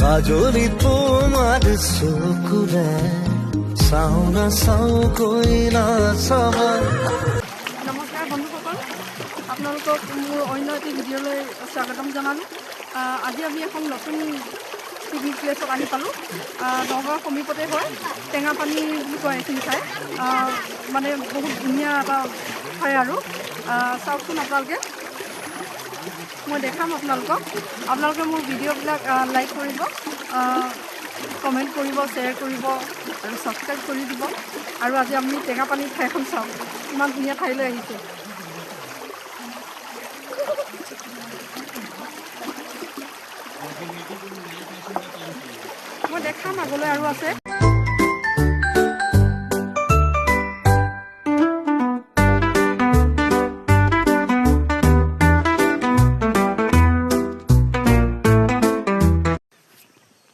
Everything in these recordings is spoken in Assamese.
আজলি তোমাৰ চকুৰে চাও না চাও কৈ না চাবা। নমস্কাৰ বন্ধুসকল, আপোনালোকক মোৰ অন্য এটি ভিডিঅ'লৈ স্বাগতম জনালোঁ। আজি আমি এখন নতুন পিকনিক প্লেচত আহি পালোঁ। নগাঁৱৰ সমীপতে হয়, টেঙাপানী বুলি কয় এইখিনি ঠাই। মানে বহুত ধুনীয়া এটা ঠাই আৰু চাওকচোন আপোনালোকে। মই দেখাম আপোনালোকে মোৰ ভিডিঅ'বিলাক লাইক কৰিব, কমেণ্ট কৰিব, শ্বেয়াৰ কৰিব আৰু ছাবস্ক্ৰাইব কৰি দিব। আৰু আজি আমি টেঙাপানী ঠাইখন চাওঁ, ইমান ধুনীয়া ঠাইলৈ আহিছোঁ। মই দেখাম আগলৈ আৰু আছে।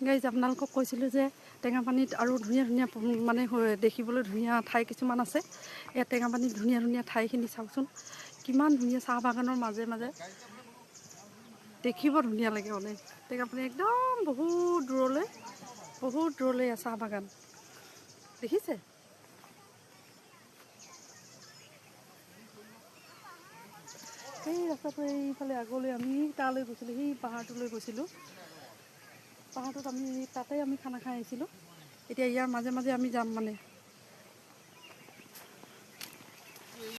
গাইজ, আপোনালোকক কৈছিলোঁ যে টেঙাপানীত আৰু ধুনীয়া ধুনীয়া মানে দেখিবলৈ ধুনীয়া ঠাই কিছুমান আছে। ইয়াত টেঙাপানীত ধুনীয়া ধুনীয়া ঠাইখিনি চাওকচোন, কিমান ধুনীয়া চাহ বাগানৰ মাজে মাজে দেখিব ধুনীয়া লাগে। মানে টেঙাপানী একদম বহুত দূৰলৈ চাহ বাগান দেখিছে। সেই ৰাস্তাটো এইফালে আগলৈ আমি তালৈ গৈছিলোঁ, সেই পাহাৰটোলৈ গৈছিলোঁ। পাহাৰটোত তাতে আমি খানা খাই আহিছিলোঁ। এতিয়া ইয়াৰ মাজে মাজে আমি যাম, মানে